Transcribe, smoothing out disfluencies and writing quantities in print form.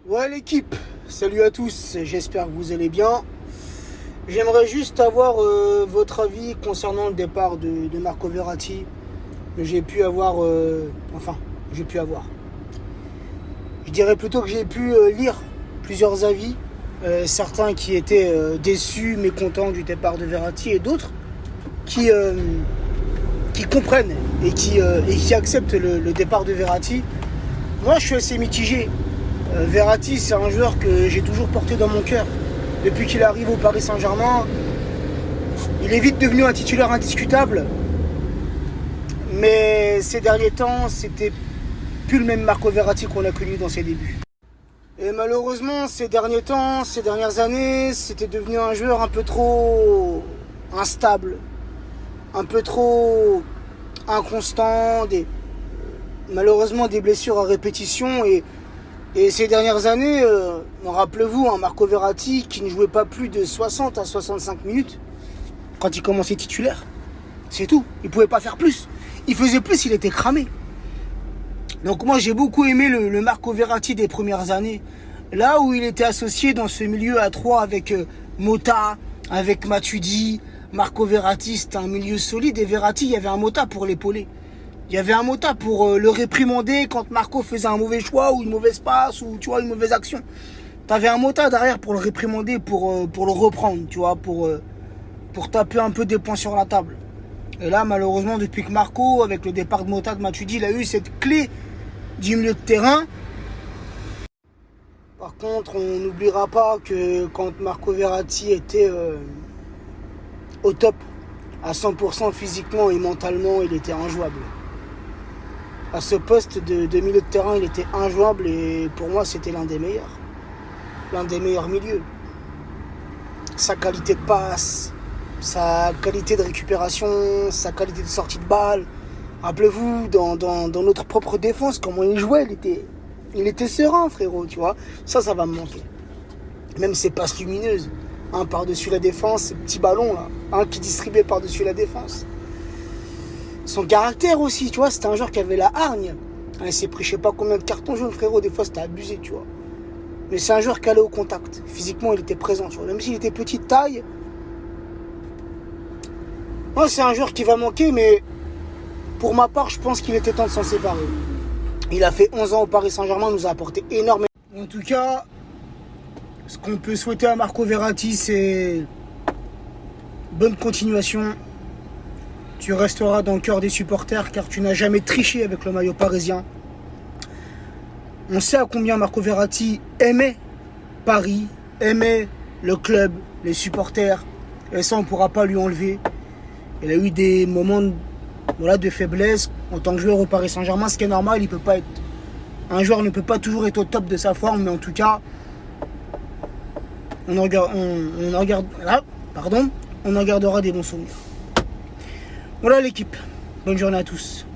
Ouais l'équipe, salut à tous, j'espère que vous allez bien. J'aimerais juste avoir votre avis concernant le départ de Marco Verratti. J'ai pu avoir, j'ai pu avoir. Je dirais plutôt que j'ai pu lire plusieurs avis. Certains qui étaient déçus, mécontents du départ de Verratti et d'autres qui, qui comprennent et qui acceptent le départ de Verratti. Moi je suis assez mitigé. Verratti, c'est un joueur que j'ai toujours porté dans mon cœur. Depuis qu'il arrive au Paris Saint-Germain, il est vite devenu un titulaire indiscutable. Mais ces derniers temps, c'était plus le même Marco Verratti qu'on a connu dans ses débuts. Et malheureusement, ces derniers temps, ces dernières années, c'était devenu un joueur un peu trop instable, un peu trop inconstant, malheureusement des blessures à répétition. Et ces dernières années, rappelez-vous, Marco Verratti qui ne jouait pas plus de 60 à 65 minutes quand il commençait titulaire. C'est tout, il ne pouvait pas faire plus. Il faisait plus, il était cramé. Donc moi j'ai beaucoup aimé le Marco Verratti des premières années. Là où il était associé dans ce milieu à 3 avec Motta, avec Matuidi. Marco Verratti c'était un milieu solide et Verratti il y avait un Motta pour l'épauler. Il y avait un Motta pour le réprimander quand Marco faisait un mauvais choix ou une mauvaise passe ou tu vois une mauvaise action. T'avais un Motta derrière pour le réprimander, pour le reprendre, tu vois, pour taper un peu des points sur la table. Et là, malheureusement, depuis que Marco, avec le départ de Motta, de Matuidi, il a eu cette clé du milieu de terrain. Par contre, on n'oubliera pas que quand Marco Verratti était au top, à 100% physiquement et mentalement, il était injouable. À ce poste de milieu de terrain, il était injouable et pour moi, c'était l'un des meilleurs. L'un des meilleurs milieux. Sa qualité de passe, sa qualité de récupération, sa qualité de sortie de balle. Rappelez-vous, dans notre propre défense, comment il jouait, il était serein, frérot, tu vois. Ça va me manquer. Même ses passes lumineuses, par-dessus la défense, ces petits ballons là, qui distribuait par-dessus la défense. Son caractère aussi, tu vois, c'était un joueur qui avait la hargne. Il s'est pris je sais pas combien de cartons jaunes, frérot, des fois c'était abusé, tu vois. Mais c'est un joueur qui allait au contact. Physiquement, il était présent, tu vois. Même s'il était petite taille. Moi, c'est un joueur qui va manquer, mais pour ma part, je pense qu'il était temps de s'en séparer. Il a fait 11 ans au Paris Saint-Germain, nous a apporté énormément. En tout cas, ce qu'on peut souhaiter à Marco Verratti, c'est bonne continuation. Tu resteras dans le cœur des supporters car tu n'as jamais triché avec le maillot parisien. On sait à combien Marco Verratti aimait Paris, aimait le club, les supporters. Et ça, on ne pourra pas lui enlever. Il a eu des moments de faiblesse en tant que joueur au Paris Saint-Germain, ce qui est normal. Il peut pas être... Un joueur ne peut pas toujours être au top de sa forme, mais en tout cas, on en gardera des bons souvenirs. Voilà l'équipe. Bonne journée à tous.